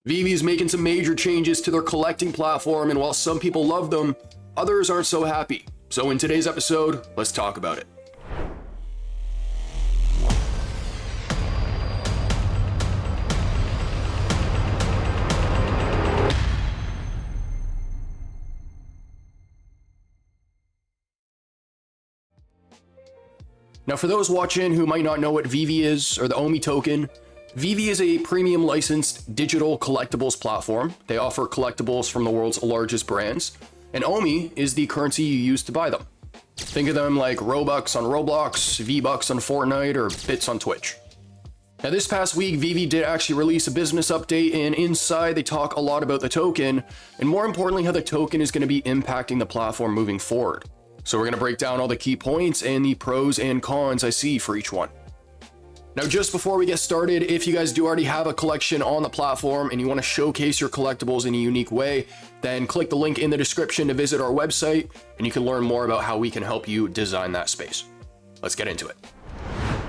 VeVe is making some major changes to their collecting platform, and while some people love them, others aren't so happy. So in today's episode, let's talk about it. Now, for those watching who might not know what VeVe is, or the OMI token, VeVe is a premium licensed digital collectibles platform. They offer collectibles from the world's largest brands, and OMI is the currency you use to buy them. Think of them like Robux on Roblox, V-Bucks on Fortnite, or Bits on Twitch. Now, this past week, VeVe did actually release a business update, and inside they talk a lot about the token, and more importantly, how the token is going to be impacting the platform moving forward. So we're going to break down all the key points and the pros and cons I see for each one. Now, just before we get started, if you guys do already have a collection on the platform and you want to showcase your collectibles in a unique way, then click the link in the description to visit our website, and you can learn more about how we can help you design that space. Let's get into it.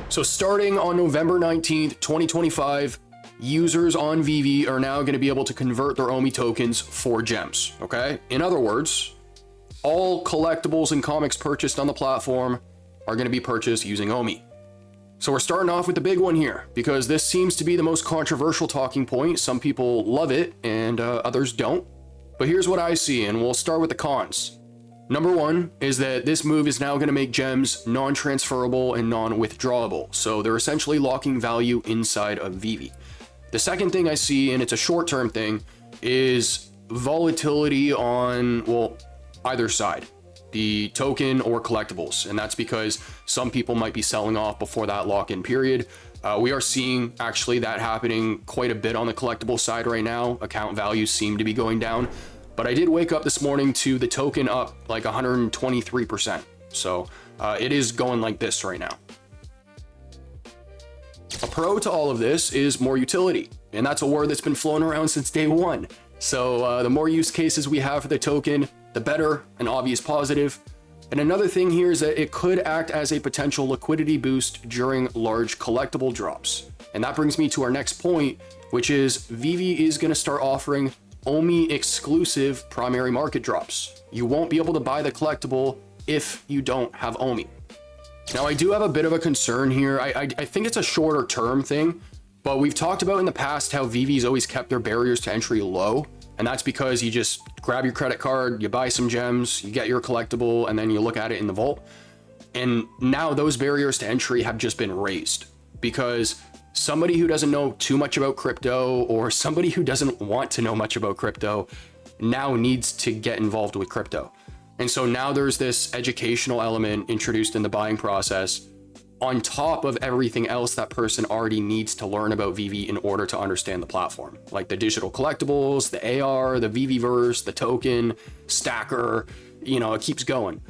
So starting on November 19th, 2025, users on VeVe are now going to be able to convert their OMI tokens for gems, okay? In other words, all collectibles and comics purchased on the platform are going to be purchased using OMI. So we're starting off with the big one here, because this seems to be the most controversial talking point. Some people love it and others don't. But here's what I see, and we'll start with the cons. Number one is that this move is now going to make gems non-transferable and non-withdrawable. So they're essentially locking value inside of VeVe. The second thing I see, and it's a short-term thing, is volatility on, well, either side, the token or collectibles. And that's because some people might be selling off before that lock-in period. We are seeing actually that happening quite a bit on the collectible side right now. Account values seem to be going down, but I did wake up this morning to the token up like 123%. So it is going like this right now. A pro to all of this is more utility, and that's a word that's been flown around since day one. So the more use cases we have for the token, the better, an obvious positive. And another thing here is that it could act as a potential liquidity boost during large collectible drops. And that brings me to our next point, which is VeVe is going to start offering OMI exclusive primary market drops. You won't be able to buy the collectible if you don't have OMI. Now, I do have a bit of a concern here. I think it's a shorter term thing, but we've talked about in the past how VeVe's always kept their barriers to entry low. And that's because you just grab your credit card, you buy some gems, you get your collectible, and then you look at it in the vault. And now those barriers to entry have just been raised, because somebody who doesn't know too much about crypto, or somebody who doesn't want to know much about crypto, now needs to get involved with crypto. And so now there's this educational element introduced in the buying process on top of everything else that person already needs to learn about VeVe in order to understand the platform, like the digital collectibles, the AR, the VeVeverse, the token, stacker, it keeps going.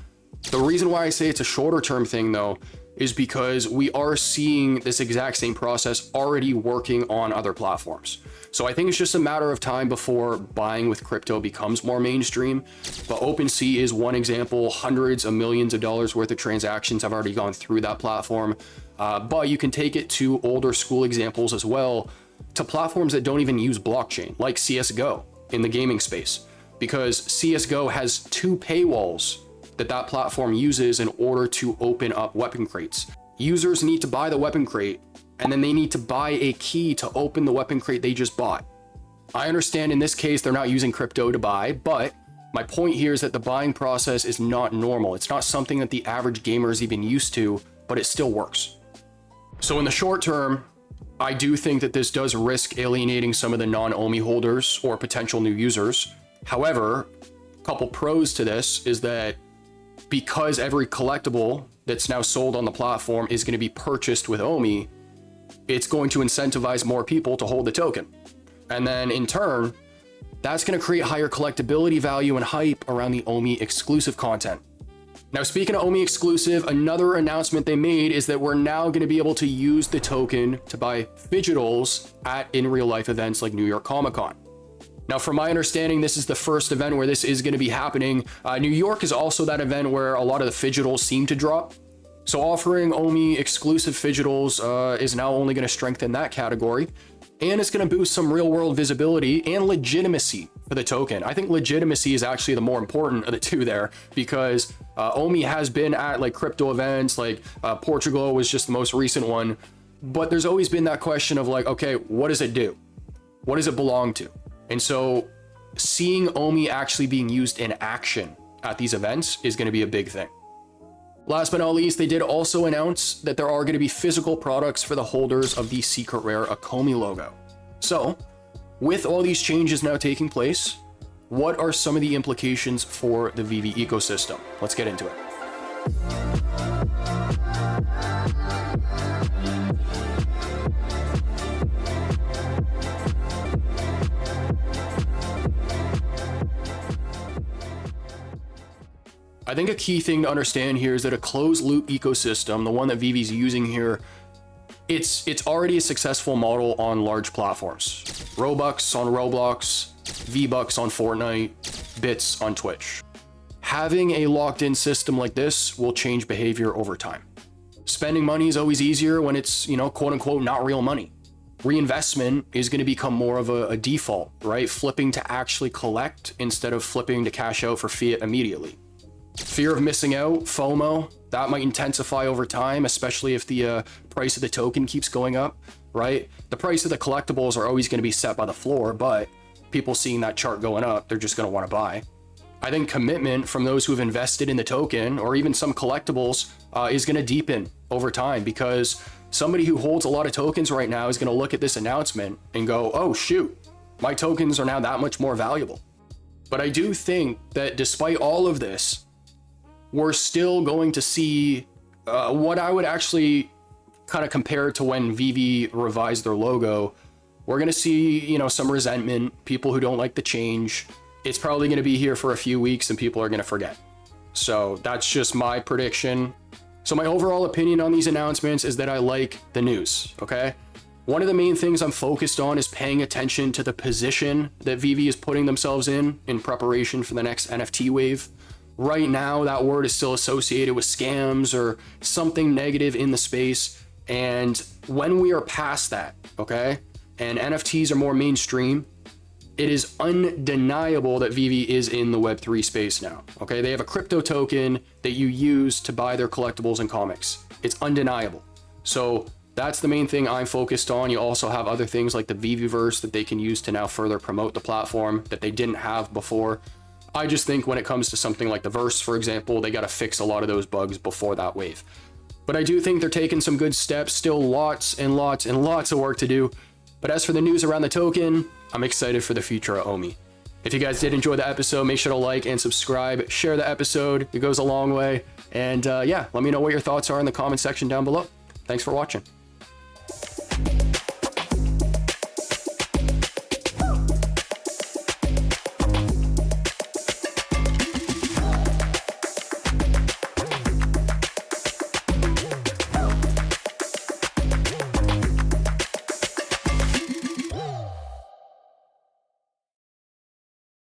The reason why I say it's a shorter term thing though, is because we are seeing this exact same process already working on other platforms. So I think it's just a matter of time before buying with crypto becomes more mainstream. But OpenSea is one example. Hundreds of millions of dollars worth of transactions have already gone through that platform. But you can take it to older school examples as well, to platforms that don't even use blockchain, like CSGO in the gaming space, because CSGO has 2 paywalls that platform uses in order to open up weapon crates. Users need to buy the weapon crate, and then they need to buy a key to open the weapon crate they just bought. I understand in this case they're not using crypto to buy, but my point here is that the buying process is not normal. It's not something that the average gamer is even used to, but it still works. So in the short term, I do think that this does risk alienating some of the non-OMI holders or potential new users. However, a couple pros to this is that because every collectible that's now sold on the platform is going to be purchased with OMI, it's going to incentivize more people to hold the token. And then in turn, that's going to create higher collectability value and hype around the OMI exclusive content. Now, speaking of OMI exclusive, another announcement they made is that we're now going to be able to use the token to buy fidgetals at in real life events like New York Comic Con. Now, from my understanding, this is the first event where this is going to be happening. New York is also that event where a lot of the fidgetals seem to drop. So offering OMI exclusive fidgetals is now only going to strengthen that category. and it's going to boost some real world visibility and legitimacy for the token. I think legitimacy is actually the more important of the two there, because OMI has been at like crypto events, like Portugal was just the most recent one, but there's always been that question of like, okay, what does it do? What does it belong to? And so seeing OMI actually being used in action at these events is going to be a big thing. Last but not least, they did also announce that there are going to be physical products for the holders of the secret rare Akomi logo. So, with all these changes now taking place, what are some of the implications for the VeVe ecosystem? Let's get into it. I think a key thing to understand here is that a closed loop ecosystem, the one that VeVe's using here, it's already a successful model on large platforms. Robux on Roblox, V-Bucks on Fortnite, Bits on Twitch. Having a locked in system like this will change behavior over time. Spending money is always easier when it's, quote unquote, not real money. Reinvestment is going to become more of a default, right? Flipping to actually collect instead of flipping to cash out for fiat immediately. Fear of missing out, FOMO, that might intensify over time, especially if the price of the token keeps going up, right? The price of the collectibles are always going to be set by the floor, but people seeing that chart going up, they're just going to want to buy. I think commitment from those who have invested in the token, or even some collectibles, is going to deepen over time, because somebody who holds a lot of tokens right now is going to look at this announcement and go, oh shoot, my tokens are now that much more valuable. But I do think that despite all of this, we're still going to see what I would actually kind of compare to when VeVe revised their logo. We're going to see, some resentment, people who don't like the change. It's probably going to be here for a few weeks and people are going to forget. So that's just my prediction. So my overall opinion on these announcements is that I like the news, okay? One of the main things I'm focused on is paying attention to the position that VeVe is putting themselves in preparation for the next NFT wave. Right now, that word is still associated with scams or something negative in the space. And when we are past that, okay, and NFTs are more mainstream, it is undeniable that VeVe is in the Web3 space now, okay? They have a crypto token that you use to buy their collectibles and comics. It's undeniable. So that's the main thing I'm focused on. You also have other things like the VeVeverse that they can use to now further promote the platform that they didn't have before. I just think when it comes to something like the verse, for example, they got to fix a lot of those bugs before that wave. But I do think they're taking some good steps, still lots and lots and lots of work to do. But as for the news around the token, I'm excited for the future of OMI. If you guys did enjoy the episode, make sure to like and subscribe, share the episode, it goes a long way. And let me know what your thoughts are in the comment section down below. Thanks for watching.